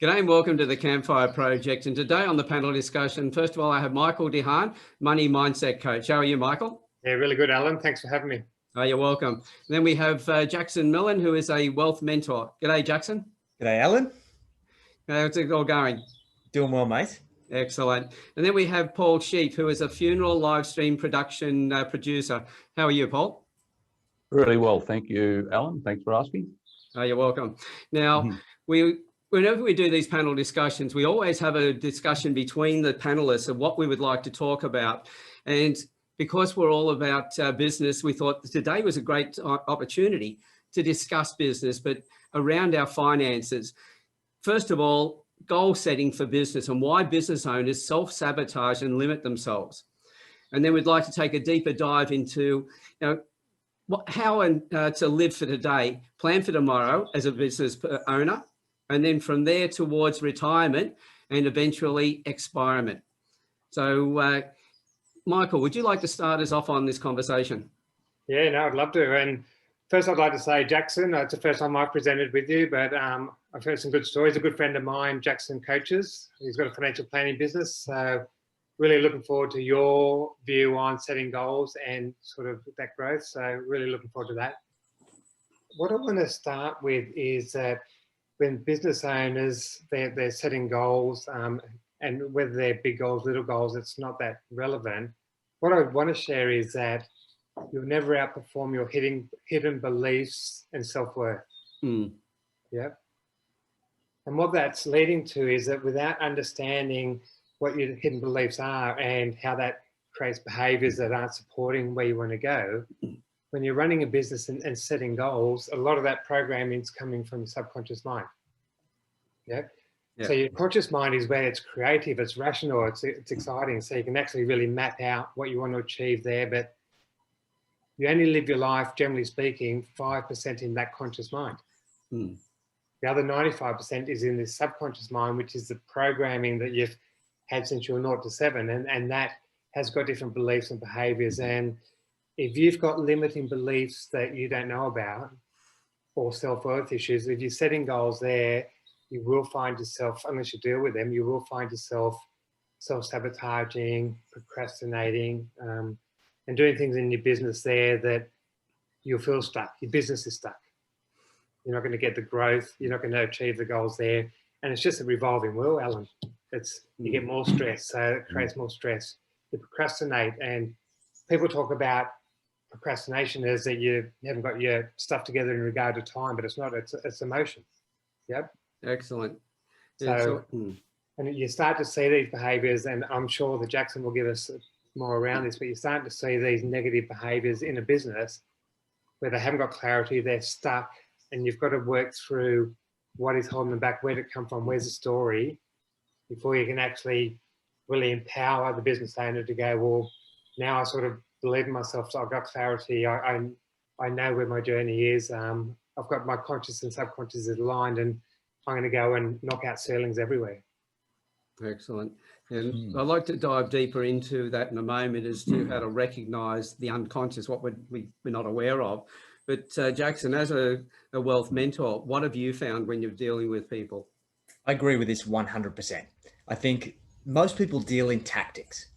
G'day and welcome to the Campfire Project. And today on the panel discussion, first of all, I have Mick de Haan, Money Mindset Coach. How are you, Michael? Yeah, really good, Alan. Thanks for having me. Oh, you're welcome. And then we have Jackson Millan, who is a wealth mentor. G'day, Jackson. G'day, Alan. How's it all going? Doing well, mate. Excellent. And then we have Paul Sheaffe, who is a funeral live stream production producer. How are you, Paul? Really well. Thank you, Alan. Thanks for asking. Oh, you're welcome. Now, whenever we do these panel discussions, we always have a discussion between the panelists of what we would like to talk about. And because we're all about business, we thought today was a great opportunity to discuss business, but around our finances. First of all, goal setting for business and why business owners self-sabotage and limit themselves. And then we'd like to take a deeper dive into, how to live for today, plan for tomorrow as a business owner, and then from there towards retirement and eventually expirement. So, Michael, would you like to start us off on this conversation? Yeah, no, I'd love to. And first, I'd like to say, Jackson, it's the first time I've presented with you, but I've heard some good stories. A good friend of mine, Jackson Coaches, he's got a financial planning business. So really looking forward to your view on setting goals and sort of that growth. So really looking forward to that. What I want to start with is that when business owners, they're setting goals, and whether they're big goals, little goals, it's not that relevant. What I want to share is that you'll never outperform your hidden beliefs and self-worth. Yeah. And what that's leading to is that without understanding what your hidden beliefs are and how that creates behaviors that aren't supporting where you want to go, when you're running a business and setting goals, a lot of that programming is coming from the subconscious mind. Yeah. So your conscious mind is where it's creative, it's rational, it's exciting. So you can actually really map out what you want to achieve there. But you only live your life, generally speaking, 5% in that conscious mind. The other 95% is in this subconscious mind, which is the programming that you've had since you were 0 to 7. And that has got different beliefs and behaviors. And if you've got limiting beliefs that you don't know about, or self-worth issues, if you're setting goals there, you will find yourself, unless you deal with them, you will find yourself self-sabotaging, procrastinating, and doing things in your business there that you'll feel stuck. Your business is stuck. You're not going to get the growth. You're not going to achieve the goals there. And it's just a revolving wheel, Alan. You get more stress, so it creates more stress. You procrastinate, and people talk about procrastination as that you haven't got your stuff together in regard to time, but it's not. It's emotion. Yep. Excellent. So, and you start to see these behaviors, and I'm sure that Jackson will give us more around this, but you're starting to see these negative behaviors in a business where they haven't got clarity, they're stuck, and you've got to work through what is holding them back, where did it come from, where's the story, before you can actually really empower the business owner to go, well, now I sort of believe in myself, so I've got clarity, I know where my journey is, I've got my conscious and subconscious aligned, and I'm going to go and knock out ceilings everywhere. Excellent. And I'd like to dive deeper into that in a moment as to how to recognise the unconscious, what we're not aware of. But Jackson, as a wealth mentor, what have you found when you're dealing with people? I agree with this 100%. I think most people deal in tactics.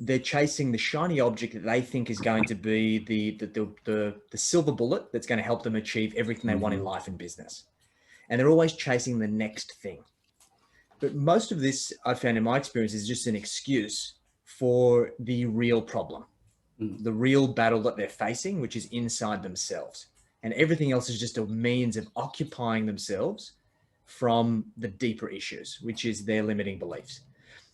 They're chasing the shiny object that they think is going to be the silver bullet that's going to help them achieve everything they want in life and business. And they're always chasing the next thing. But most of this, I've found in my experience, is just an excuse for the real problem, the real battle that they're facing, which is inside themselves. And everything else is just a means of occupying themselves from the deeper issues, which is their limiting beliefs.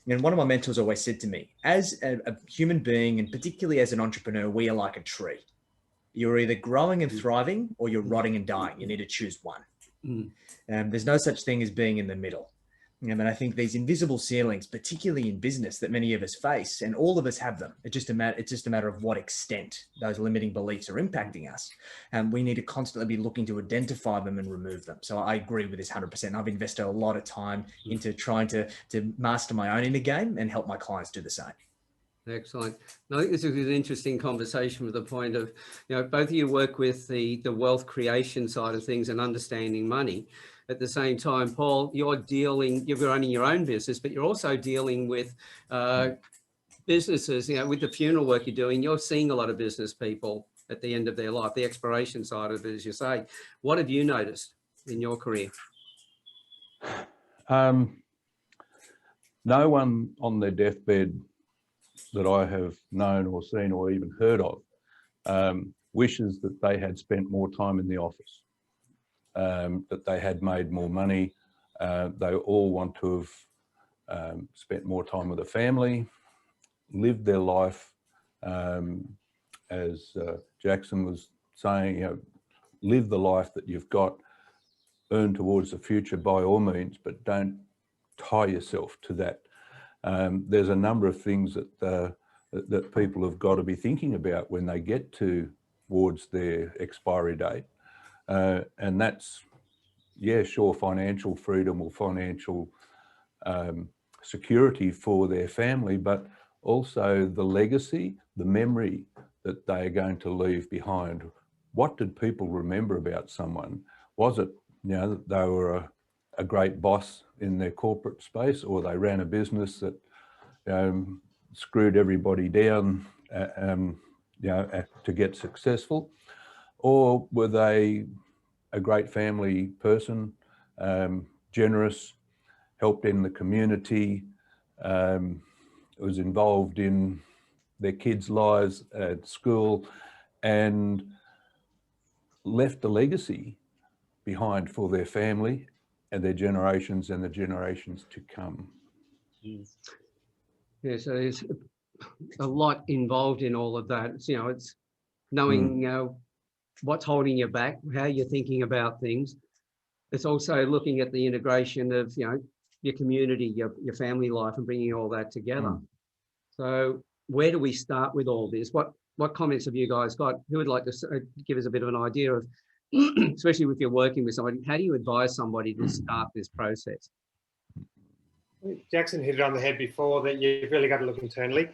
And one of my mentors always said to me, as a human being, and particularly as an entrepreneur, we are like a tree. You're either growing and thriving or you're rotting and dying. You need to choose one. There's no such thing as being in the middle. And I think these invisible ceilings, particularly in business, that many of us face, and all of us have them. It's just a matter of what extent those limiting beliefs are impacting us. And we need to constantly be looking to identify them and remove them. So I agree with this 100%. I've invested a lot of time into trying to master my own inner game and help my clients do the same. Excellent. I think this is an interesting conversation from the point of, both of you work with the wealth creation side of things and understanding money. at the same time, Paul, you're running your own business, but you're also dealing with businesses, with the funeral work you're doing. You're seeing a lot of business people at the end of their life, the expiration side of it, as you say. What have you noticed in your career? No one on their deathbed that I have known or seen or even heard of wishes that they had spent more time in the office, that they had made more money. They all want to have spent more time with the family, lived their life, as Jackson was saying, live the life that you've got, earn towards the future by all means, but don't tie yourself to that. There's a number of things that people have got to be thinking about when they get towards their expiry date. And that's, yeah, sure, financial freedom or financial security for their family, but also the legacy, the memory that they are going to leave behind. What did people remember about someone? Was it, they were a great boss in their corporate space, or they ran a business that screwed everybody down to get successful? Or were they a great family person, generous, helped in the community, was involved in their kids' lives at school, and left a legacy behind for their family and their generations and the generations to come. Yeah, so there's a lot involved in all of that. It's knowing what's holding you back, how you're thinking about things. It's also looking at the integration of your community, your family life, and bringing all that together. So where do we start with all this? What comments have you guys got? Who would like to give us a bit of an idea of, especially if you're working with somebody, how do you advise somebody to start this process? Jackson hit it on the head before, that you've really got to look internally.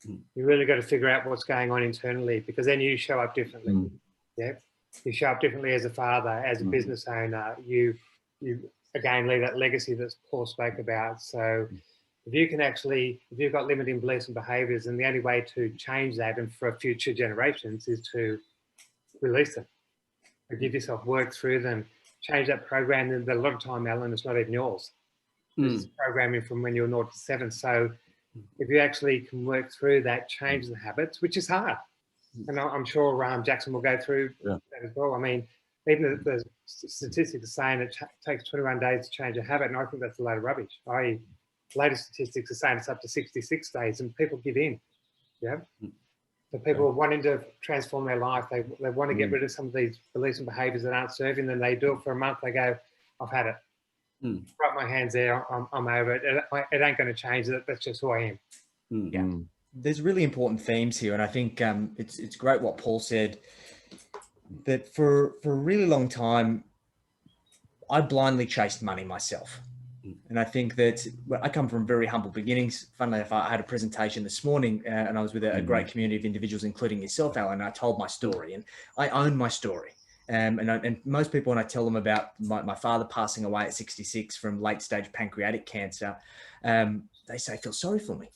You really got to figure out what's going on internally, because then you show up differently. Yeah, you show up differently as a father, as a business owner. You again leave that legacy that Paul spoke about. So if you can if you've got limiting beliefs and behaviours, and the only way to change that and for future generations is to release them, to give yourself work through them, change that program. And a lot of time, Alan, it's not even yours. It's programming from when you're 0 to 7. So if you actually can work through that, change the habits, which is hard. And I'm sure Jackson will go through that as well. I mean, even the statistics are saying it takes 21 days to change a habit, and I think that's a load of rubbish. Latest statistics are saying it's up to 66 days, and people give in. Yeah. So people are wanting to transform their life. They want to get rid of some of these beliefs and behaviours that aren't serving them. They do it for a month. They go, I've had it. Wrap my hands there. I'm over it. It ain't going to change. That's just who I am. Yeah. There's really important themes here, and I think it's great what Paul said, that for a really long time I blindly chased money myself. And I think that I come from very humble beginnings. Funnily enough, I had a presentation this morning and I was with a great community of individuals, including yourself, Alan, and I told my story, and I own my story. And most people, when I tell them about my father passing away at 66 from late stage pancreatic cancer, they say, feel sorry for me.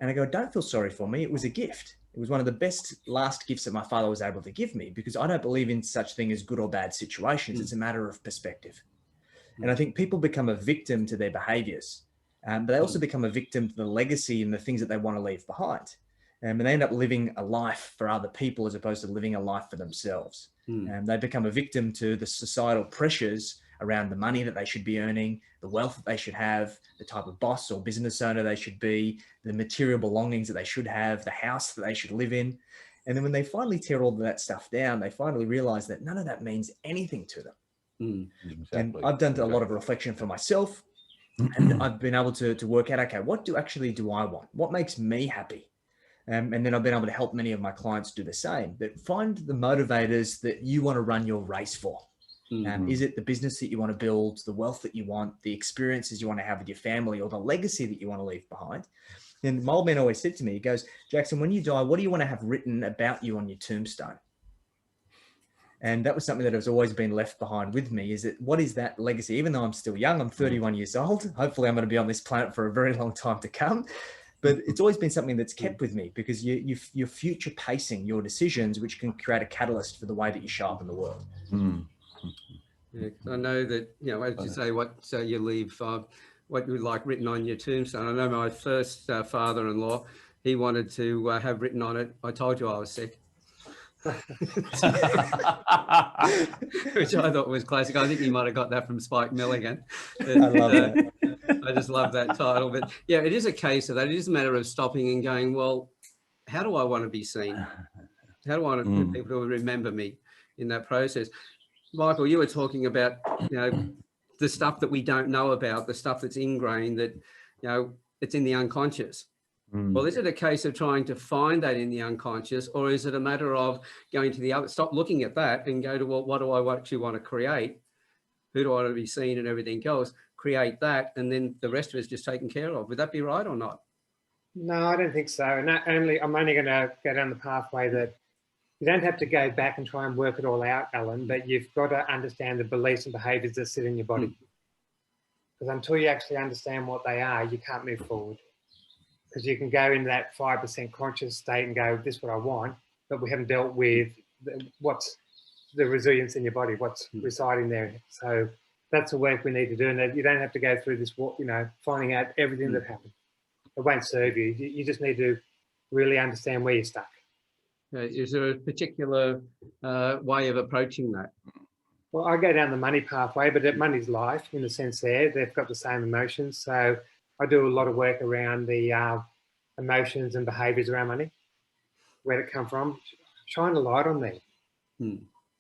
And I go, don't feel sorry for me. It was a gift. It was one of the best last gifts that my father was able to give me, because I don't believe in such thing as good or bad situations. It's a matter of perspective. And I think people become a victim to their behaviors, but they also become a victim to the legacy and the things that they want to leave behind. And they end up living a life for other people as opposed to living a life for themselves. And they become a victim to the societal pressures around the money that they should be earning, the wealth that they should have, the type of boss or business owner they should be, the material belongings that they should have, the house that they should live in. And then when they finally tear all of that stuff down, they finally realize that none of that means anything to them. Exactly. And I've done a lot of reflection for myself, and I've been able to work out, okay, what do I want? What makes me happy? And then I've been able to help many of my clients do the same, that find the motivators that you want to run your race for. Is it the business that you want to build, the wealth that you want, the experiences you want to have with your family, or the legacy that you want to leave behind? And my old man always said to me, he goes, Jackson, when you die, what do you want to have written about you on your tombstone? And that was something that has always been left behind with me, is that what is that legacy? Even though I'm still young, I'm 31 years old. Hopefully I'm going to be on this planet for a very long time to come. But it's always been something that's kept with me, because you're future pacing your decisions, which can create a catalyst for the way that you show up in the world. Yeah, I know that, you know, as you say, what you leave, what you like written on your tombstone. I know my first father-in-law, he wanted to have written on it, "I told you I was sick." Which I thought was classic. I think he might have got that from Spike Milligan. I love that. I just love that title. But yeah, it is a case of that. It is a matter of stopping and going, well, how do I want to be seen? How do I want people to remember me in that process? Michael, you were talking about, you know, the stuff that we don't know about, the stuff that's ingrained, that, you know, it's in the unconscious. Well, is it a case of trying to find that in the unconscious, or is it a matter of going to the other, stop looking at that and go to, well, what do I actually want to create? Who do I want to be seen and everything else? Create that, and then the rest of it is just taken care of. Would that be right or not? No, I don't think so. And I'm only going to go down the pathway that you don't have to go back and try and work it all out, Alan, but you've got to understand the beliefs and behaviours that sit in your body. Because until you actually understand what they are, you can't move forward. Because you can go in that 5% conscious state and go, this is what I want, but we haven't dealt with what's the resilience in your body, what's residing there. So that's the work we need to do. And you don't have to go through this, you know, finding out everything that happened. It won't serve you. You just need to really understand where you're stuck. Is there a particular way of approaching that? Well, I go down the money pathway, but money's life in the sense they've got the same emotions. So I do a lot of work around the emotions and behaviours around money, where it come from, shine a light on them.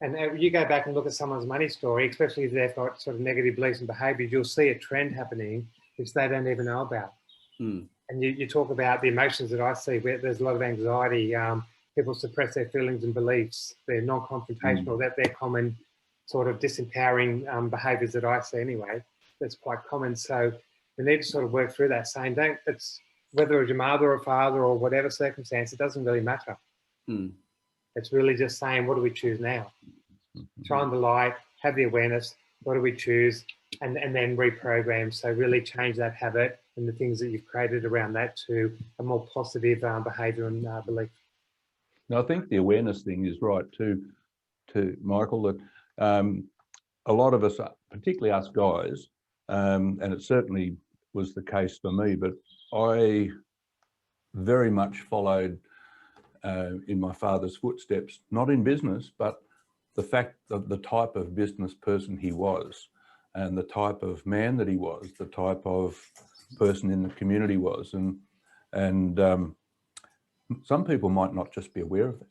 And you go back and look at someone's money story, especially if they've got sort of negative beliefs and behaviours, you'll see a trend happening which they don't even know about. And you talk about the emotions that I see, where there's a lot of anxiety, people suppress their feelings and beliefs, they're non-confrontational, they're common sort of disempowering behaviours that I see anyway. That's quite common. So we need to sort of work through that, saying it's whether it's your mother or father or whatever circumstance, it doesn't really matter. It's really just saying, what do we choose now? Shine the light, have the awareness, what do we choose, and then reprogram. So really change that habit and the things that you've created around that to a more positive behaviour and belief. Now, I think the awareness thing is right too, Michael, that a lot of us, particularly us guys, and it certainly was the case for me, but I very much followed in my father's footsteps, not in business, but the fact that the type of business person he was, and the type of man that he was, the type of person in the community was, and some people might not just be aware of it.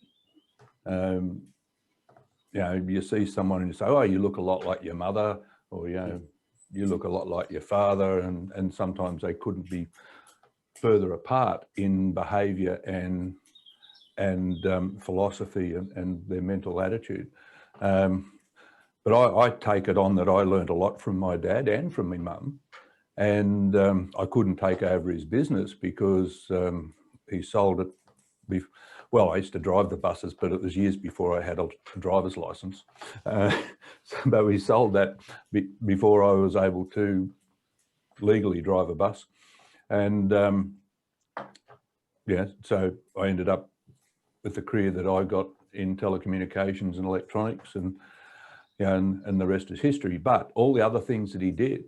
You know, you see someone and you say, oh, you look a lot like your mother, or, you know, you look a lot like your father, and sometimes they couldn't be further apart in behaviour and philosophy and their mental attitude. But I take it on that I learned a lot from my dad and from my mum, and I couldn't take over his business because he sold it. Well, I used to drive the buses, but it was years before I had a driver's license. But we sold that before I was able to legally drive a bus. And yeah, so I ended up with the career that I got in telecommunications and electronics, and the rest is history. But all the other things that he did,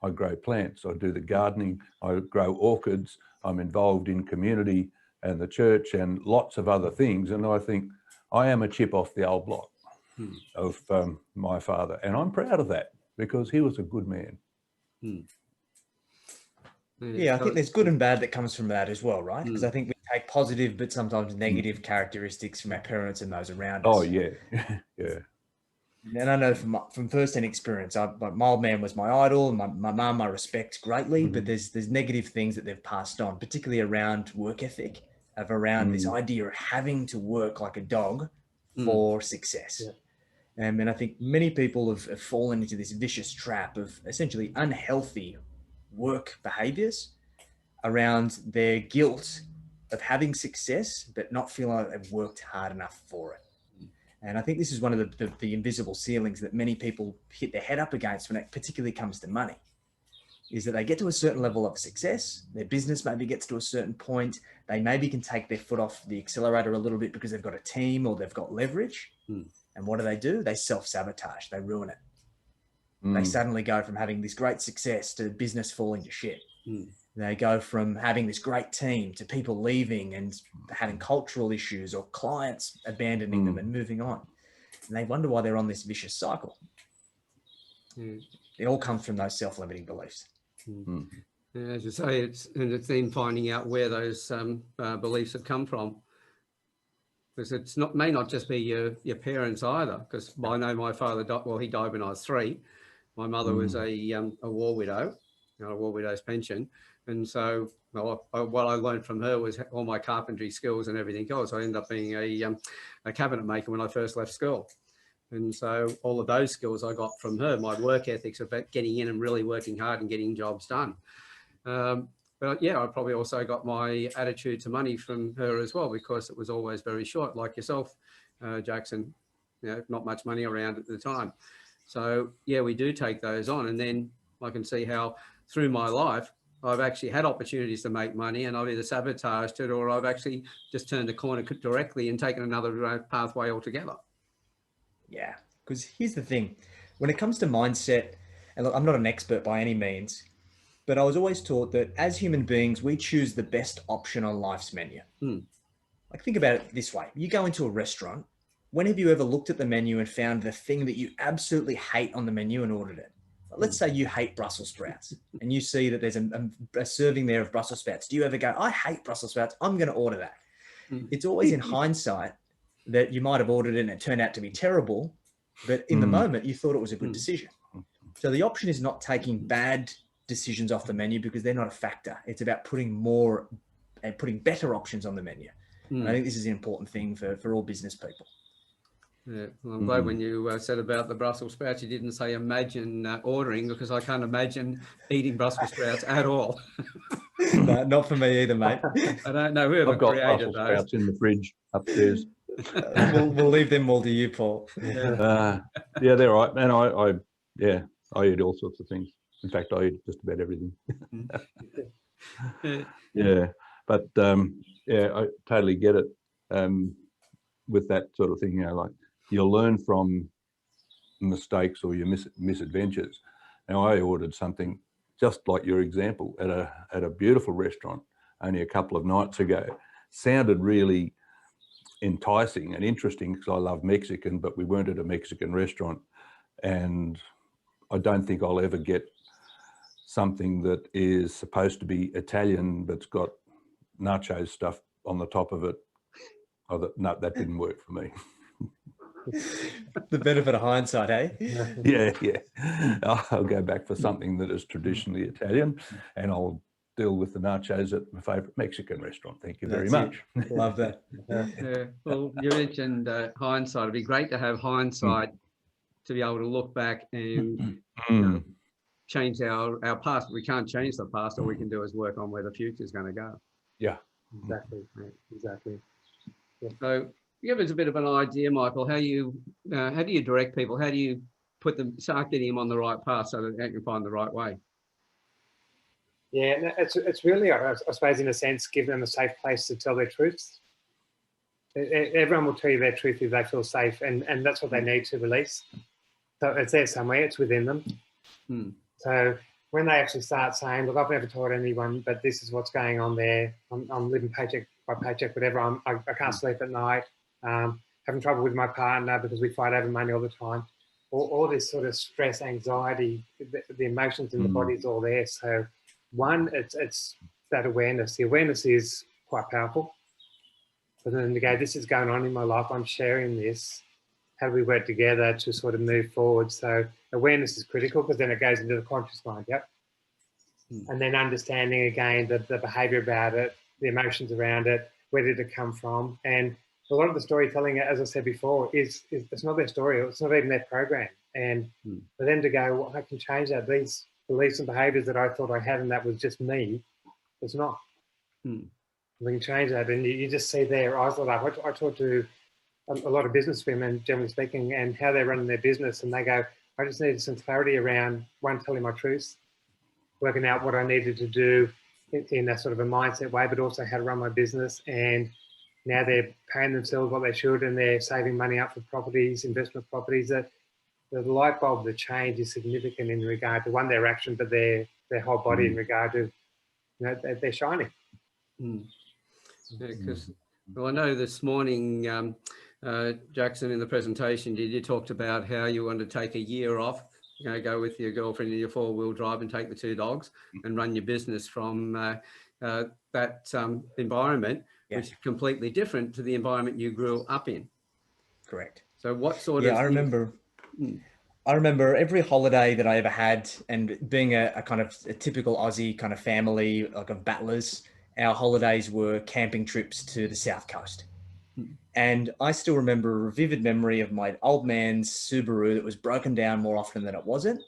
I grow plants, I do the gardening, I grow orchids, I'm involved in community and the church and lots of other things. And I think I am a chip off the old block of my father. And I'm proud of that because he was a good man. Yeah, I think there's good and bad that comes from that as well, right? Because I think we take positive but sometimes negative characteristics from our parents and those around us. Oh, yeah. Yeah. And I know from first-hand experience, my old man was my idol, and my mum I respect greatly, but there's negative things that they've passed on, particularly around work ethic, around this idea of having to work like a dog for success. Yeah. And I think many people have fallen into this vicious trap of essentially unhealthy work behaviors around their guilt of having success, but not feeling like they've worked hard enough for it. And I think this is one of the invisible ceilings that many people hit their head up against when it particularly comes to money, is that they get to a certain level of success, their business maybe gets to a certain point, they maybe can take their foot off the accelerator a little bit because they've got a team or they've got leverage. And what do? They self-sabotage, they ruin it. They suddenly go from having this great success to business falling to shit. They go from having this great team to people leaving and having cultural issues or clients abandoning them and moving on. And they wonder why they're on this vicious cycle. It all comes from those self-limiting beliefs. As you say, it's then finding out where those beliefs have come from. Because it's not, may not just be your parents either, because I know my father died, well, he died when I was 3. My mother was a war widow, a war widow's pension. And so what I learned from her was all my carpentry skills and everything else. I ended up being a cabinet maker when I first left school. And so all of those skills I got from her, my work ethics about getting in and really working hard and getting jobs done. But yeah, I probably also got my attitude to money from her as well, because it was always very short, like yourself, Jackson, not much money around at the time. So yeah, we do take those on. And then I can see how through my life, I've actually had opportunities to make money and I've either sabotaged it or I've actually just turned the corner directly and taken another pathway altogether. Yeah, because here's the thing. When it comes to mindset, and look, I'm not an expert by any means, but I was always taught that as human beings, we choose the best option on life's menu. Like, think about it this way. You go into a restaurant. When have you ever looked at the menu and found the thing that you absolutely hate on the menu and ordered it? Let's say you hate Brussels sprouts and you see that there's a serving there of Brussels sprouts. Do you ever go, I hate Brussels sprouts, I'm going to order that? It's always in hindsight that you might have ordered it and it turned out to be terrible, but in the moment you thought it was a good decision. So the option is not taking bad decisions off the menu because they're not a factor. It's about putting more and putting better options on the menu. And I think this is an important thing for all business people. Yeah, well, I'm glad when you said about the Brussels sprouts, you didn't say imagine ordering, because I can't imagine eating Brussels sprouts at all. No, not for me either, mate. I don't know whoever I've got created Brussels those. sprouts in the fridge upstairs. We'll leave them all to you, Paul. Yeah, they're right. And I eat all sorts of things. In fact, I eat just about everything. But I totally get it with that sort of thing. Like, you'll learn from mistakes or your misadventures. Now, I ordered something just like your example at a beautiful restaurant only a couple of nights ago. Sounded really enticing and interesting because I love Mexican, but we weren't at a Mexican restaurant, and I don't think I'll ever get something that is supposed to be Italian but's got nacho stuff on the top of it. No, that didn't work for me. The benefit of hindsight, eh? Yeah. I'll go back for something that is traditionally Italian, and I'll deal with the nachos at my favourite Mexican restaurant. Thank you very much. Love that. Well, you mentioned hindsight. It'd be great to have hindsight to be able to look back and change our past. We can't change the past. All we can do is work on where the future is going to go. Yeah. Exactly. Yeah. So give us a bit of an idea, Michael, how do you direct people? How do you start getting them on the right path so that they can find the right way? Yeah, it's really, I suppose, in a sense, give them a safe place to tell their truths. Everyone will tell you their truth if they feel safe, and that's what they need to release. So it's there somewhere, it's within them. So when they actually start saying, look, I've never told anyone, but this is what's going on there. I'm living paycheck by paycheck, whatever. I can't sleep at night. Having trouble with my partner because we fight over money all the time. All this sort of stress, anxiety, the emotions in the body is all there. So one, it's that awareness. The awareness is quite powerful. But then to go, this is going on in my life. I'm sharing this. How do we work together to sort of move forward? So awareness is critical because then it goes into the conscious mind. And then understanding again the behavior about it, the emotions around it, where did it come from? And a lot of the storytelling, as I said before, is it's not their story. It's not even their program. And for them to go, well, I can change that. These beliefs and behaviors that I thought I had and that was just me, it's not. We can change that. And you just see their eyes light up. I talked to a lot of business women, generally speaking, and how they're running their business. And they go, I just needed some clarity around, one, telling my truth, working out what I needed to do in a sort of a mindset way, but also how to run my business. And now they're paying themselves what they should, and they're saving money up for properties, investment properties. That the light bulb, the change is significant in regard to, one, their action, but their whole body in regard to, they're shining. Because, well, I know this morning, Jackson, in the presentation, you talked about how you want to take a year off, go with your girlfriend in your 4-wheel drive and take the 2 dogs and run your business from that environment, which is completely different to the environment you grew up in. Correct. So what sort of... I remember every holiday that I ever had, and being a kind of a typical Aussie kind of family, like of battlers, our holidays were camping trips to the South Coast. And I still remember a vivid memory of my old man's Subaru that was broken down more often than it wasn't,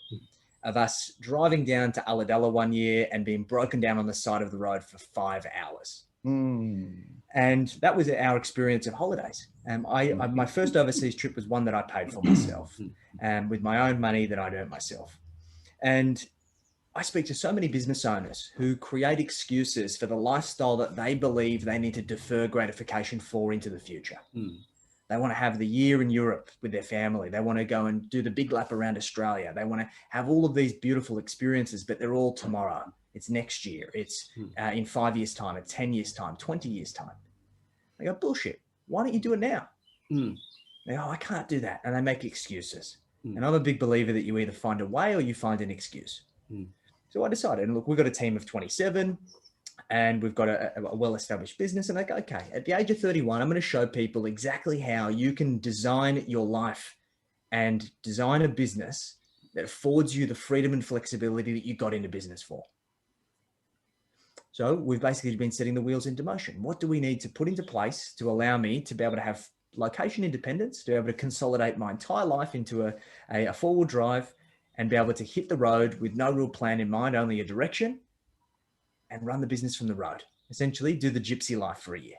of us driving down to Ulladulla one year and being broken down on the side of the road for 5 hours. And that was our experience of holidays. My first overseas trip was one that I paid for myself, with my own money that I'd earned myself. And I speak to so many business owners who create excuses for the lifestyle that they believe they need to defer gratification for into the future. They want to have the year in Europe with their family. They want to go and do the big lap around Australia. They want to have all of these beautiful experiences, but they're all tomorrow. It's next year. It's in 5 years' time, it's 10 years' time, 20 years' time. They go, bullshit. Why don't you do it now? They go, I can't do that. And they make excuses. And I'm a big believer that you either find a way or you find an excuse. So I decided, and look, we've got a team of 27 and we've got a well-established business. And I go, okay, at the age of 31, I'm going to show people exactly how you can design your life and design a business that affords you the freedom and flexibility that you got into business for. So we've basically been setting the wheels into motion. What do we need to put into place to allow me to be able to have location independence, to be able to consolidate my entire life into a 4-wheel drive and be able to hit the road with no real plan in mind, only a direction, and run the business from the road? Essentially do the gypsy life for a year.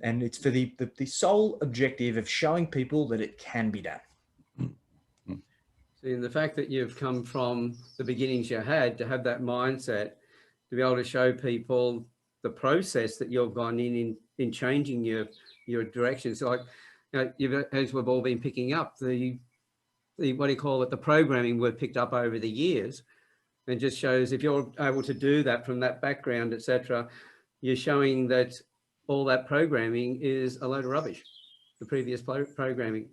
And it's for the sole objective of showing people that it can be done. See, and the fact that you've come from the beginnings you had to have that mindset, to be able to show people the process that you've gone in changing your directions. Like, as we've all been picking up, the what do you call it, the programming we've picked up over the years, and just shows if you're able to do that from that background, etc., you're showing that all that programming is a load of rubbish, the previous programming.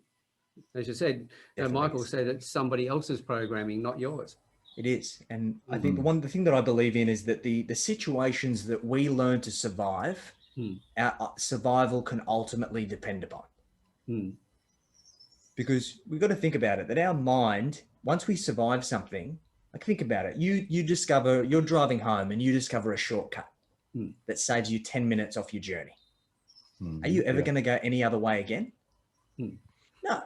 As you said, Michael said it's somebody else's programming, not yours. It is. And I think the thing that I believe in is that the situations that we learn to survive, our survival can ultimately depend upon. Because we've got to think about it, that our mind, once we survive something, like think about it, you discover, you're driving home and you discover a shortcut that saves you 10 minutes off your journey. Are you ever going to go any other way again? No.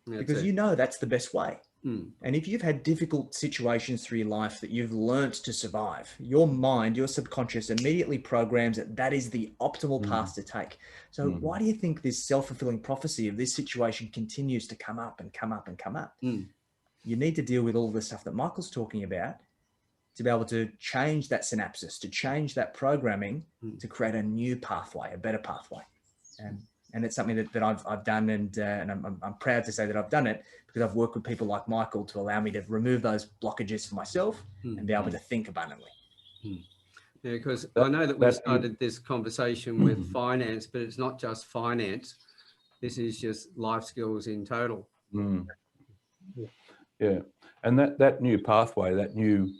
Because you know that's the best way. And if you've had difficult situations through your life that you've learnt to survive, your mind, your subconscious immediately programs that is the optimal path to take. So why do you think this self-fulfilling prophecy of this situation continues to come up and come up and come up? You need to deal with all the stuff that Michael's talking about to be able to change that synapses, to change that programming, to create a new pathway, a better pathway. And it's something that I've done, and I'm proud to say that I've done it because I've worked with people like Michael to allow me to remove those blockages for myself and be able to think abundantly. Yeah, because I know that we started this conversation with finance, but it's not just finance. This is just life skills in total. Yeah, and that new pathway, that new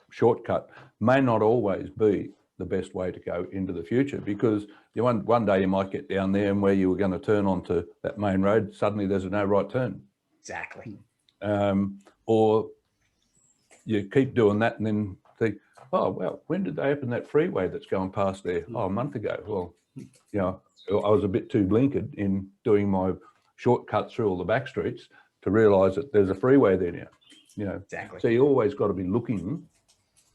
shortcut may not always be the best way to go into the future, because one day you might get down there and where you were going to turn onto that main road, suddenly there's a no right turn. Exactly. Or you keep doing that and then think, oh, well, when did they open that freeway that's going past there? Oh, a month ago. Well, I was a bit too blinkered in doing my shortcut through all the back streets to realise that there's a freeway there now. Exactly. So you always got to be looking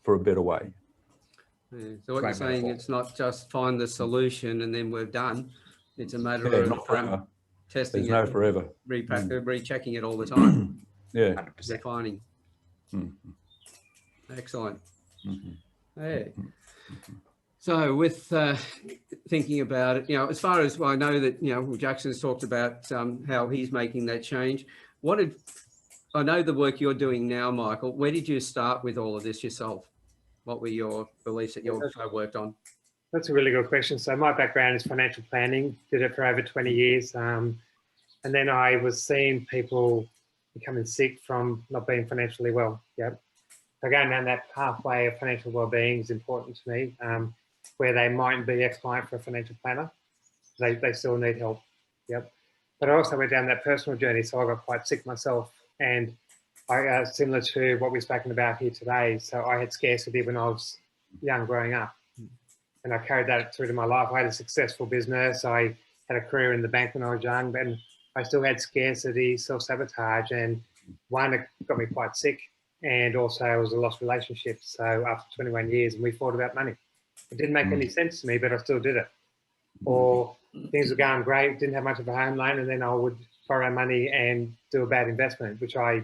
for a better way. Yeah. So what you're saying, it's not just find the solution and then we're done. It's a matter Yeah, of not forever. testing There's no it, forever. rechecking it all the time, Yeah. 100%. refining. Excellent. Hey. So with thinking about it, as far as I know that, Jackson's talked about how he's making that change. I know the work you're doing now, Michael, where did you start with all of this yourself? What were your beliefs that you also worked on? That's a really good question. So my background is financial planning, did it for over 20 years. And then I was seeing people becoming sick from not being financially well. Yep. So going down that pathway of financial well-being is important to me, where they mightn't be ex-client for a financial planner. They still need help. Yep. But I also went down that personal journey. So I got quite sick myself. And similar to what we've spoken about here today. So I had scarcity when I was young growing up. And I carried that through to my life. I had a successful business. I had a career in the bank when I was young, but I still had scarcity, self-sabotage, and one, it got me quite sick, and also it was a lost relationship. So after 21 years, and we fought about money. It didn't make any sense to me, but I still did it. Or things were going great, didn't have much of a home loan, and then I would borrow money and do a bad investment, which I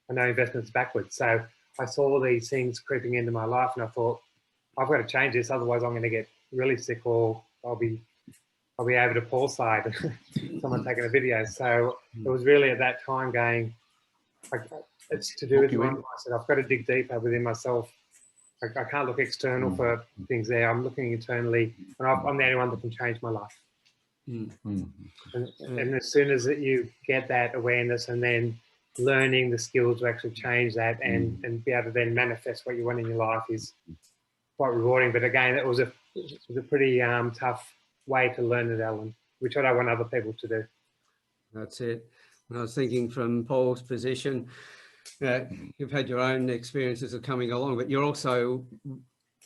know investments backwards. So I saw these things creeping into my life, and I thought, I've got to change this, otherwise I'm going to get really sick, or I'll be over to Paul's side, someone taking a video. So it was really at that time going, it's to do with my mindset. I've got to dig deeper within myself. I can't look external for things there. I'm looking internally, and I'm the only one that can change my life. And as soon as you get that awareness and then learning the skills to actually change that and be able to then manifest what you want in your life is quite rewarding. But again, it was a pretty tough way to learn it, Alan, which I don't want other people to do. That's it. And I was thinking from Paul's position, you've had your own experiences of coming along, but you're also,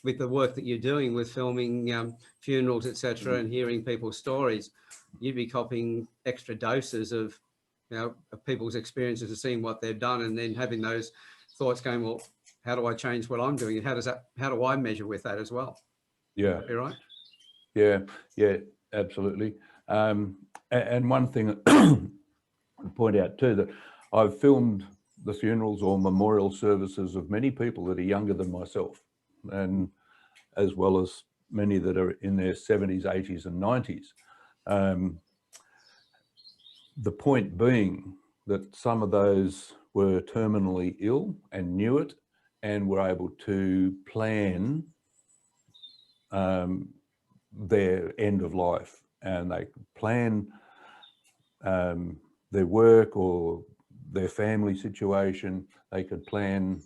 with the work that you're doing with filming funerals, etc., and hearing people's stories, you'd be copying extra doses of, of people's experiences of seeing what they've done, and then having those thoughts going, well, how do I change what I'm doing? And how do I measure with that as well? Yeah. Would that be right? Yeah, absolutely. And one thing to point out too, that I've filmed the funerals or memorial services of many people that are younger than myself, and as well as many that are in their 70s, 80s and 90s. The point being that some of those were terminally ill and knew it and were able to plan their end of life, and they could plan their work or their family situation. They could plan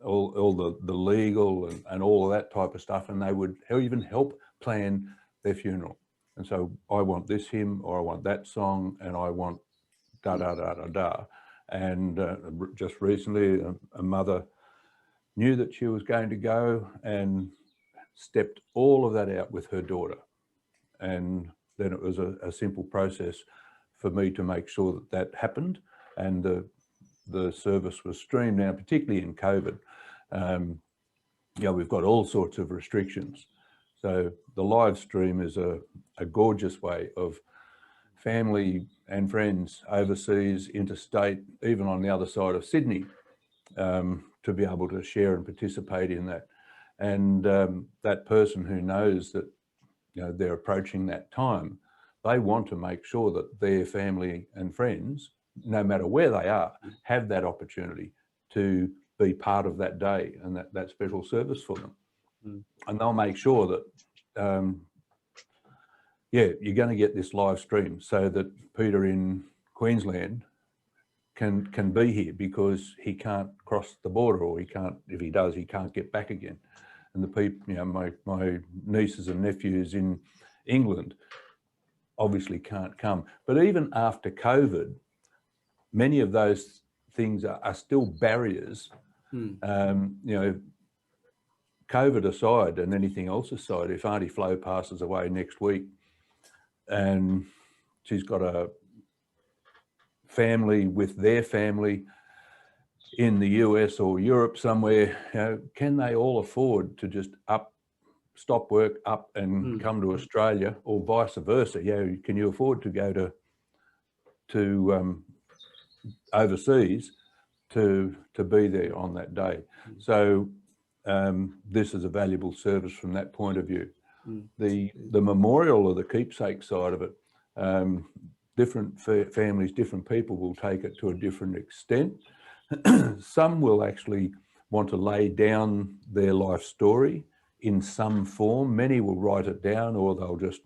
all the legal and all of that type of stuff, and they would even help plan their funeral. And so I want this hymn, or I want that song, and I want da da da da da. And just recently, a mother knew that she was going to go and stepped all of that out with her daughter. And then it was a simple process for me to make sure that that happened, and the service was streamed. Now, particularly in COVID, we've got all sorts of restrictions. So the live stream is a gorgeous way of family and friends overseas, interstate, even on the other side of Sydney, to be able to share and participate in that. And that person who knows that they're approaching that time, they want to make sure that their family and friends, no matter where they are, have that opportunity to be part of that day and that special service for them. And they'll make sure that, you're going to get this live stream so that Peter in Queensland can be here, because he can't cross the border, or he can't, if he does, he can't get back again. And the people, my nieces and nephews in England obviously can't come. But even after COVID, many of those things are still barriers. COVID aside and anything else aside, if Auntie Flo passes away next week and she's got a family with their family in the US or Europe somewhere, can they all afford to just up stop work up and come to Australia, or vice versa. Can you afford to go to overseas to be there on that day? So this is a valuable service from that point of view. The memorial or the keepsake side of it, different families, different people will take it to a different extent. Some will actually want to lay down their life story in some form. Many will write it down, or they'll just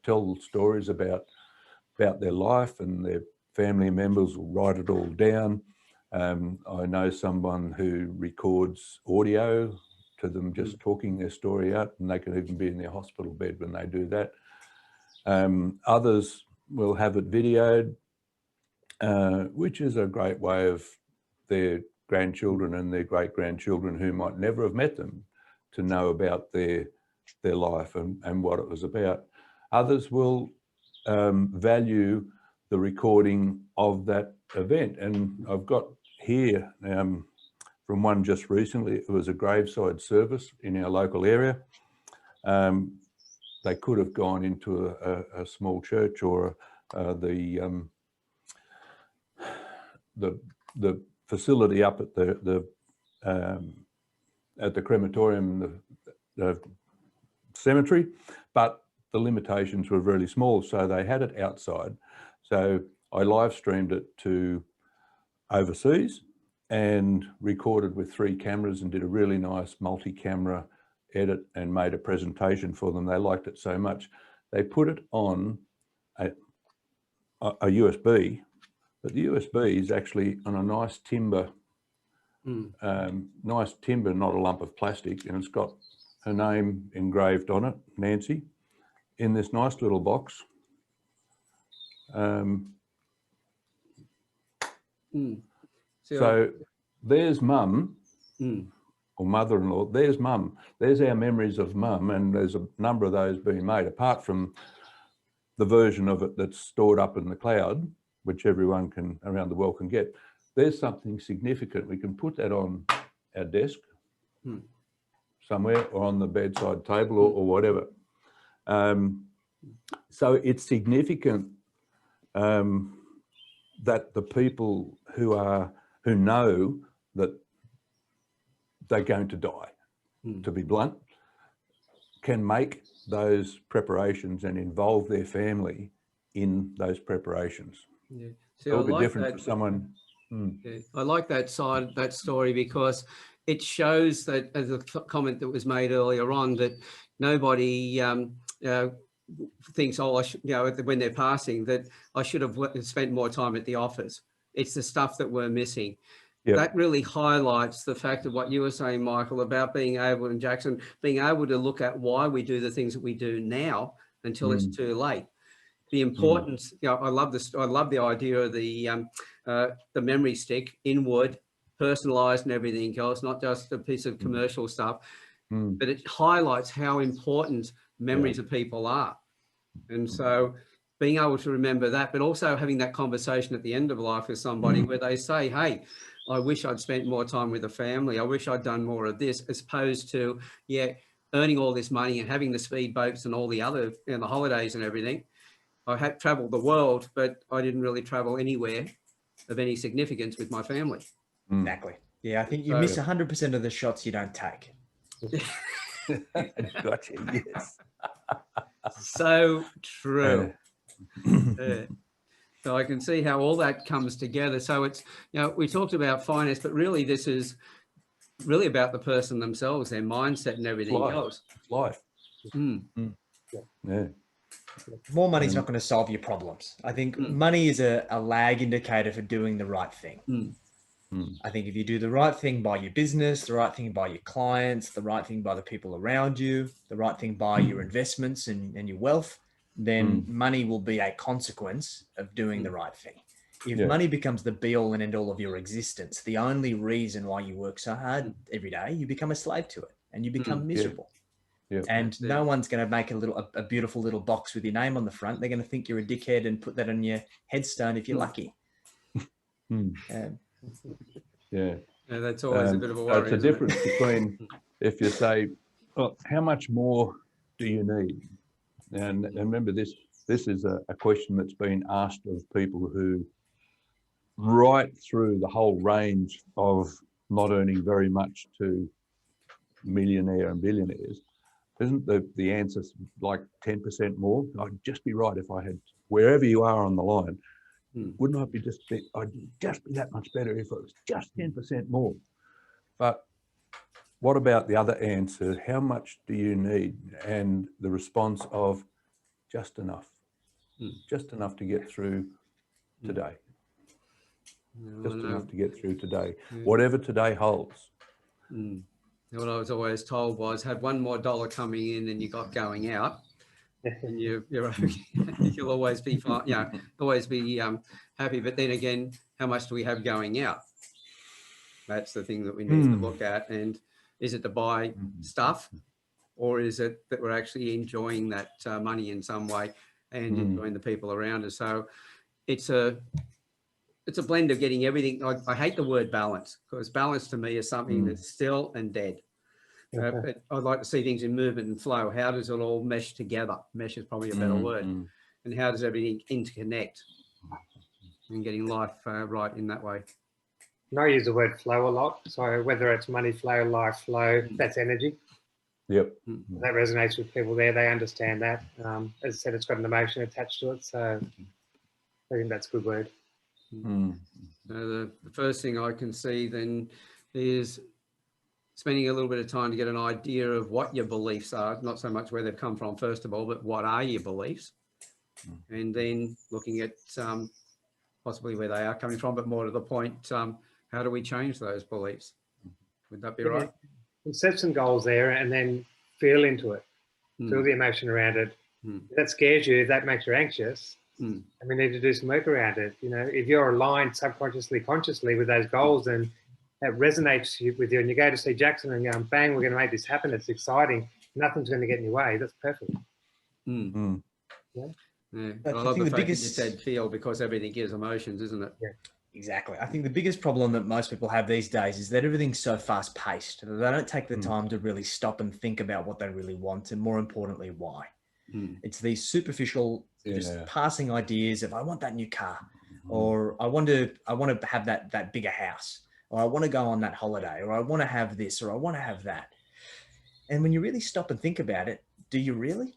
tell stories about their life, and their family members will write it all down. I know someone who records audio to them just talking their story out, and they can even be in their hospital bed when they do that. Others will have it videoed, which is a great way of their grandchildren and their great-grandchildren who might never have met them to know about their life and what it was about. Others will value the recording of that event. And I've got here from one just recently, it was a graveside service in our local area. They could have gone into a small church or the facility up at the crematorium, the cemetery, but the limitations were really small, so they had it outside. So I live streamed it to overseas and recorded with 3 cameras and did a really nice multi-camera edit and made a presentation for them. They liked it so much. They put it on a USB, but the USB is actually on a nice timber, not a lump of plastic, and it's got her name engraved on it, Nancy, in this nice little box. So there's mum, or mother-in-law, there's mum. There's our memories of mum, and there's a number of those being made, apart from the version of it that's stored up in the cloud, which everyone around the world can get. There's something significant. We can put that on our desk somewhere, or on the bedside table, or whatever. So it's significant that the people who know that they're going to die, to be blunt, can make those preparations and involve their family in those preparations. Yeah. See, It'll be different for someone. Yeah, I like that side, that story, because it shows that, as a comment that was made earlier on, that nobody thinks, oh, I should, when they're passing, that I should have spent more time at the office. It's the stuff that we're missing. Yep. That really highlights the fact of what you were saying, Michael, about being able, and Jackson, being able to look at why we do the things that we do now until it's too late. The importance, I love this. I love the idea of the memory stick, inward, personalized, and everything else, not just a piece of commercial stuff, but it highlights how important memories of people are. And so being able to remember that, but also having that conversation at the end of life with somebody where they say, hey, I wish I'd spent more time with the family. I wish I'd done more of this, as opposed to, earning all this money and having the speedboats and all the other, and the holidays and everything. I had traveled the world, but I didn't really travel anywhere of any significance with my family. Exactly. Yeah, I think you miss 100% of the shots you don't take. Gotcha, yes. So true. So I can see how all that comes together. So it's, we talked about finance, but really this is really about the person themselves, their mindset and everything else. It's life. Yeah. More money's not going to solve your problems. I think money is a lag indicator for doing the right thing. I think if you do the right thing by your business, the right thing by your clients, the right thing by the people around you, the right thing by your investments and your wealth, then money will be a consequence of doing the right thing. If money becomes the be all and end all of your existence, the only reason why you work so hard every day, you become a slave to it and you become miserable. Yeah. And no one's going to make a beautiful little box with your name on the front. They're going to think you're a dickhead and put that on your headstone if you're lucky. Yeah, that's always a bit of a worry. It's a difference between if you say Well, how much more do you need? And remember, this is a question that's been asked of people who, right through the whole range of not earning very much to millionaire and billionaires, isn't the answer like 10% more? I'd just be right if I had, wherever you are on the line, wouldn't I'd just be that much better if it was just 10% more? But what about the other answer? How much do you need? And the response of just enough, just enough to get through today. Just enough to get through today, whatever today holds. What I was always told was, have one more dollar coming in than you got going out, and you're you'll always be fine, you know, always be happy. But then again, how much do we have going out? That's the thing that we need to look at. And is it to buy stuff, or is it that we're actually enjoying that money in some way and enjoying the people around us? So it's a blend of getting everything. I hate the word balance, because balance to me is something that's still and dead. But I'd like to see things in movement and flow. How does it all mesh together? Mesh is probably a better word. And how does everything interconnect, and getting life right in that way? And I use the word flow a lot. So whether it's money flow, life flow, that's energy. Yep. That resonates with people there. They understand that. As I said, it's got an emotion attached to it. So I think that's a good word. So the first thing I can see then is spending a little bit of time to get an idea of what your beliefs are, not so much where they've come from first of all, but what are your beliefs, and then looking at possibly where they are coming from, but more to the point, how do we change those beliefs? Would that be right? And set some goals there, and then feel into it. Feel the emotion around it. If that scares you, if that makes you anxious, and we need to do some work around it. You know, if you're aligned subconsciously, consciously with those goals, and that resonates with you, and you go to see Jackson and go, bang, we're going to make this happen. It's exciting. Nothing's going to get in your way. That's perfect. Yeah. I love the fact that you said feel, because everything is emotions, isn't it? Yeah. Exactly. I think the biggest problem that most people have these days is that everything's so fast paced that they don't take the time to really stop and think about what they really want, and more importantly, why. It's these superficial, just passing ideas of, I want that new car, or I want to have that bigger house, or I want to go on that holiday, or I want to have this, or I want to have that. And when you really stop and think about it, do you really?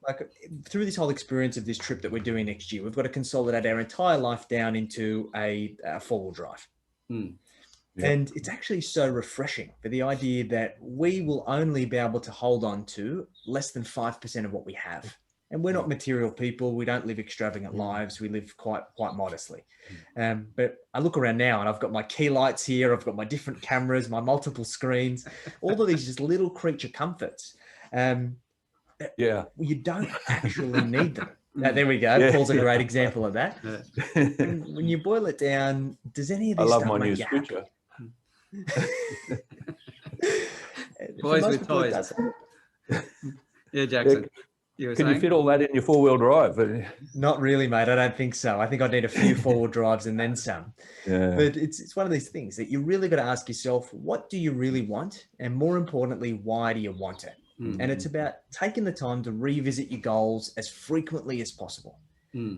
Like, through this whole experience of this trip that we're doing next year, we've got to consolidate our entire life down into a four-wheel drive. And it's actually so refreshing for the idea that we will only be able to hold on to less than 5% of what we have. And we're not material people. We don't live extravagant lives. We live quite modestly. But I look around now and I've got my key lights here. I've got my different cameras, my multiple screens, all of these just little creature comforts. You don't actually need them. There we go. Paul's a great example of that. When you boil it down, does any of this stuff make you happy? Boys with toys. Yeah, Jackson. Can you fit all that in your four-wheel drive? Not really, mate. I don't think so. I think I'd need a few four-wheel drives and then some. But it's one of these things that you really got to ask yourself, what do you really want? And more importantly, why do you want it? And it's about taking the time to revisit your goals as frequently as possible.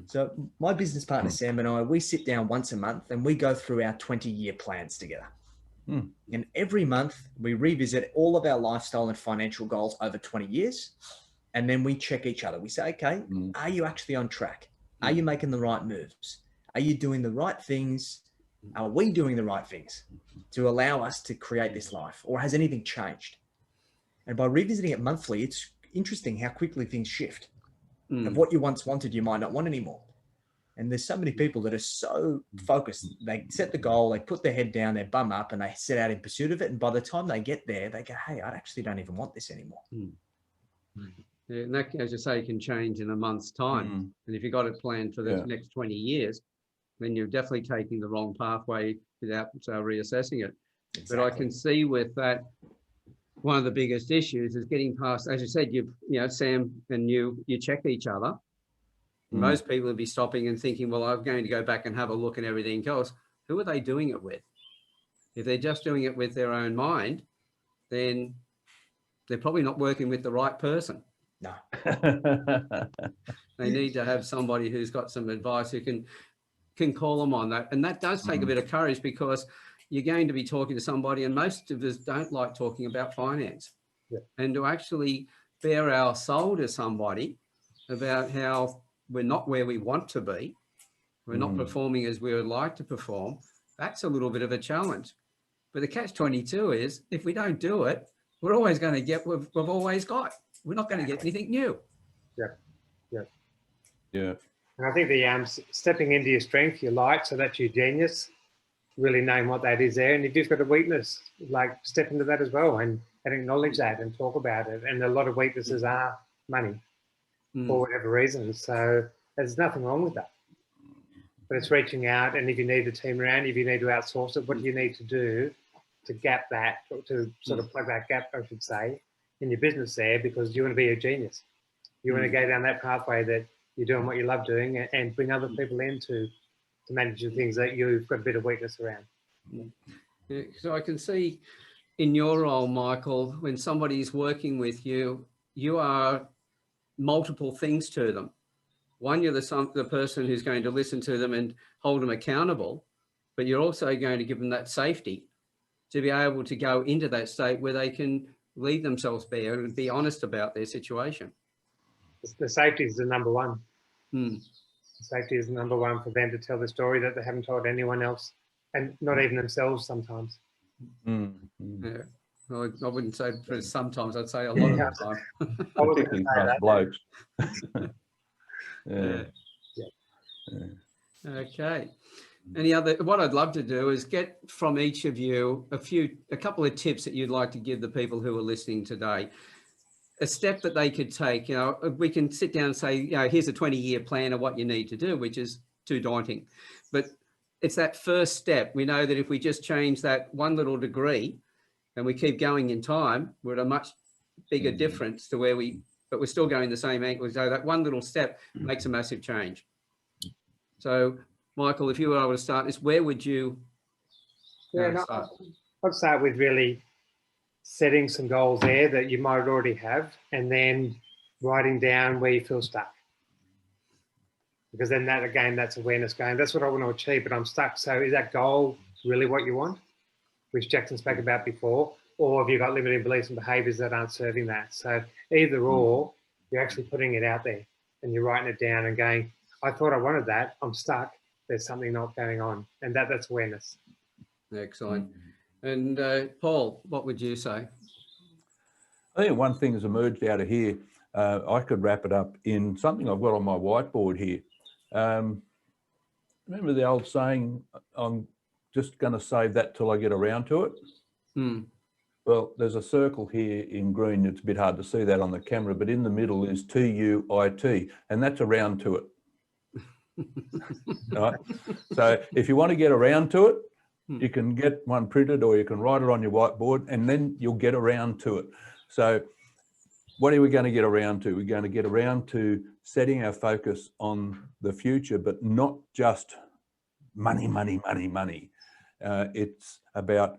So my business partner, Sam, and I, we sit down once a month and we go through our 20-year plans together. And every month we revisit all of our lifestyle and financial goals over 20 years. And then we check each other. We say, okay, are you actually on track? Are you making the right moves? Are you doing the right things? Are we doing the right things to allow us to create this life? Or has anything changed? And by revisiting it monthly, it's interesting how quickly things shift. And what you once wanted, you might not want anymore. And there's so many people that are so focused. They set the goal, they put their head down, they bum up, and they set out in pursuit of it. And by the time they get there, they go, hey, I actually don't even want this anymore. Yeah, and that, as you say, can change in a month's time. And if you've got it planned for the next 20 years, then you're definitely taking the wrong pathway without reassessing it. But I can see with that, one of the biggest issues is getting past, as you said, Sam and you check each other. Most people would be stopping and thinking, well, I'm going to go back and have a look at everything else. Who are they doing it with? If they're just doing it with their own mind, then they're probably not working with the right person. No. They need to have somebody who's got some advice who can call them on that. And that does take a bit of courage, because you're going to be talking to somebody, and most of us don't like talking about finance. Yeah. And to actually bare our soul to somebody about how we're not where we want to be, we're not performing as we would like to perform, that's a little bit of a challenge. But the catch-22 is, if we don't do it, we're always going to get what we've always got. We're not going to get anything new. Yeah, yeah, Yeah. And I think the stepping into your strength, your light, so that's your genius, really knowing what that is there. And if you've got a weakness, like step into that as well and acknowledge that and talk about it. And a lot of weaknesses are money for whatever reason. So there's nothing wrong with that. But it's reaching out, and if you need a team around, if you need to outsource it, what do you need to do to gap that, to sort of plug that gap, I should say, in your business there, because you want to be a genius. You want to go down that pathway that you're doing what you love doing, and bring other people in to manage the things that you've got a bit of weakness around. Yeah, so I can see in your role, Michael, when somebody is working with you, you are multiple things to them. One, you're the person who's going to listen to them and hold them accountable, but you're also going to give them that safety to be able to go into that state where they can leave themselves bare and be honest about their situation. The safety is the number one. Mm. Safety is the number one for them to tell the story that they haven't told anyone else, and not even themselves sometimes. Yeah. Well, I wouldn't say for sometimes, I'd say a lot of the time. Particularly for us blokes. Yeah. Okay. What I'd love to do is get from each of you a couple of tips that you'd like to give the people who are listening today. A step that they could take. You know, we can sit down and say, you know, here's a 20-year plan of what you need to do, which is too daunting. But it's that first step. We know that if we just change that one little degree and we keep going in time, we're at a much bigger difference to where but we're still going the same angle. So that one little step makes a massive change. So, Michael, if you were able to start this, where would you start? I'd start with really setting some goals there that you might already have, and then writing down where you feel stuck. Because then that, again, that's awareness going, that's what I want to achieve, but I'm stuck. So is that goal really what you want, which Jackson spoke about before? Or have you got limiting beliefs and behaviors that aren't serving that? So either or, you're actually putting it out there and you're writing it down and going, I thought I wanted that, I'm stuck, there's something not going on. And that's awareness. Excellent. And Paul, what would you say? I think one thing has emerged out of here. I could wrap it up in something I've got on my whiteboard here. Remember the old saying, I'm just going to save that till I get around to it? Well, there's a circle here in green. It's a bit hard to see that on the camera, but in the middle is TUIT, and that's around to it. Right? So if you want to get around to it, you can get one printed or you can write it on your whiteboard, and then you'll get around to it. So what are we going to get around to? We're going to get around to setting our focus on the future, but not just money, money, money, money. It's about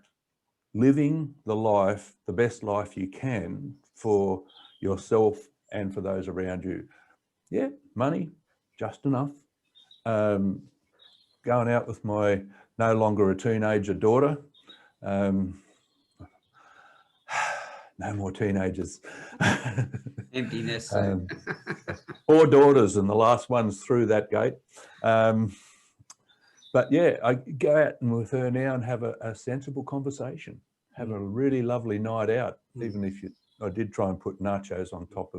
living the life, the best life you can for yourself and for those around you. Yeah, money, just enough. Going out with my no longer a teenager daughter. No more teenagers. Emptiness. 4 daughters and the last one's through that gate. But yeah, I go out and with her now and have a sensible conversation, have a really lovely night out, even if I did try and put nachos on top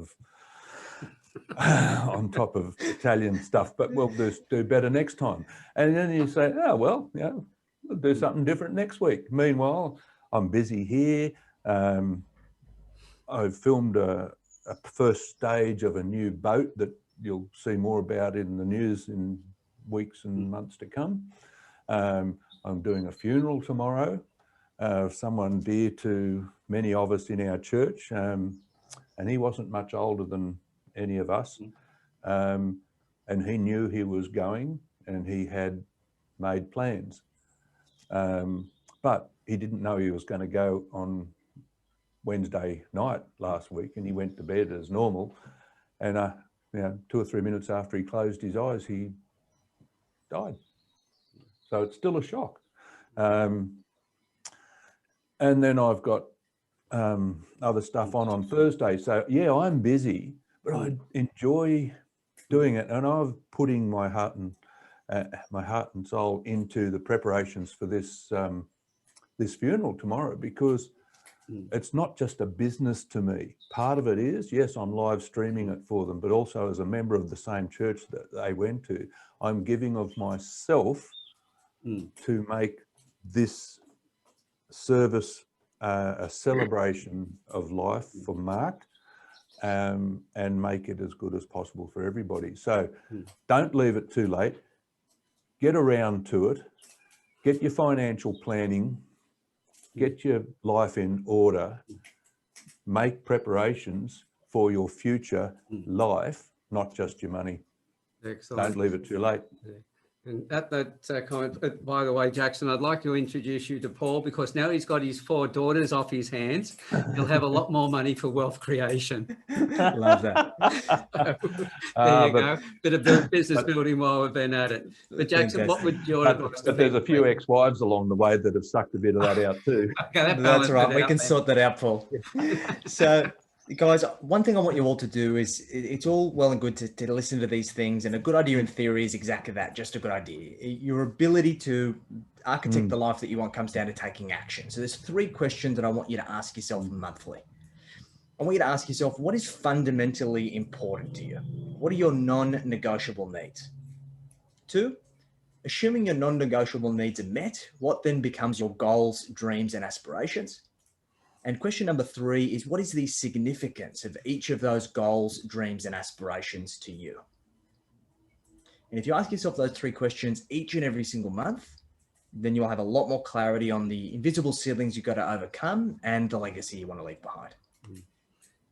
of Italian stuff, but we'll do better next time. And then you say, oh, well, yeah, we'll do something different next week. Meanwhile, I'm busy here. I've filmed a first stage of a new boat that you'll see more about in the news in weeks and months to come. I'm doing a funeral tomorrow of someone dear to many of us in our church, and he wasn't much older than any of us, and he knew he was going and he had made plans, but he didn't know he was going to go on Wednesday night last week, and he went to bed as normal. And, 2 or 3 minutes after he closed his eyes, he died. So it's still a shock. And then I've got other stuff on Thursday. So yeah, I'm busy, but I enjoy doing it, and I'm putting my heart and soul into the preparations for this this funeral tomorrow, because it's not just a business to me. Part of it is, yes, I'm live streaming it for them, but also as a member of the same church that they went to, I'm giving of myself to make this service a celebration of life for Mark, and make it as good as possible for everybody. So don't leave it too late. Get around to it. Get your financial planning. Get your life in order. Make preparations for your future life, not just your money. Excellent. Don't leave it too late. And at that comment, by the way, Jackson, I'd like to introduce you to Paul, because now he's got his 4 daughters off his hands. He'll have a lot more money for wealth creation. Love that. There you go. Bit of business building while we've been at it. But Jackson, what would your advice But there's a few ex-wives along the way that have sucked a bit of that out too. Okay, that's right. We can sort that out, Paul. So, guys, one thing I want you all to do is, it's all well and good to listen to these things, and a good idea in theory is exactly that, just a good idea. Your ability to architect the life that you want comes down to taking action. So there's 3 questions that I want you to ask yourself monthly. I want you to ask yourself, what is fundamentally important to you? What are your non-negotiable needs? 2, assuming your non-negotiable needs are met, what then becomes your goals, dreams, and aspirations? And question number 3 is, what is the significance of each of those goals, dreams, and aspirations to you? And if you ask yourself those 3 questions each and every single month, then you'll have a lot more clarity on the invisible ceilings you've got to overcome and the legacy you want to leave behind.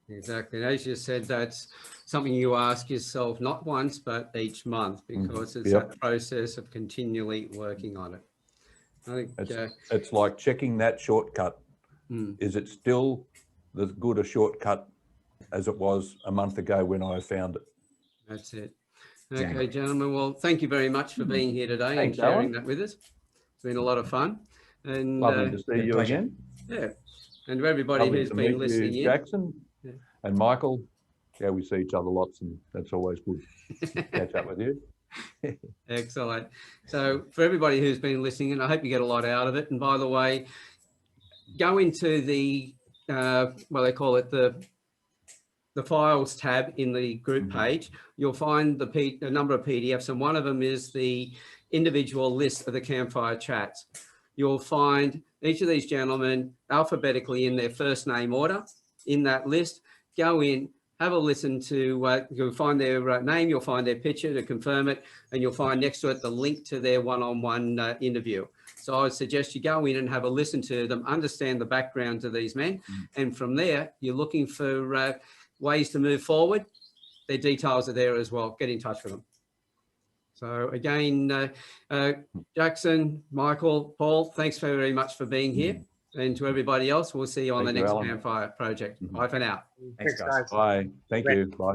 Exactly. And as you said, that's something you ask yourself not once, but each month, because it's that process of continually working on it. I think it's like checking that shortcut. Is it still as good a shortcut as it was a month ago when I found it? That's it. Okay, gentlemen. Well, thank you very much for being here today and sharing that with us. It's been a lot of fun. And lovely to see you again. Yeah. And to everybody who's been listening in. Jackson and Michael. Yeah, we see each other lots, and that's always good to catch up with you. Excellent. So for everybody who's been listening in, I hope you get a lot out of it. And by the way, go into the, well, they call it the files tab in the group page. You'll find a number of PDFs, and one of them is the individual list of the Campfire chats. You'll find each of these gentlemen alphabetically in their first name order in that list. Go in, have a listen to, you'll find their name, you'll find their picture to confirm it, and you'll find next to it the link to their one-on-one interview. So I would suggest you go in and have a listen to them, understand the background to these men. And from there, you're looking for ways to move forward. Their details are there as well. Get in touch with them. So again, Jackson, Michael, Paul, thanks very much for being here. And to everybody else, we'll see you on the next Campfire Project. Bye for now. Thanks, guys. Bye. Thank you. Bye.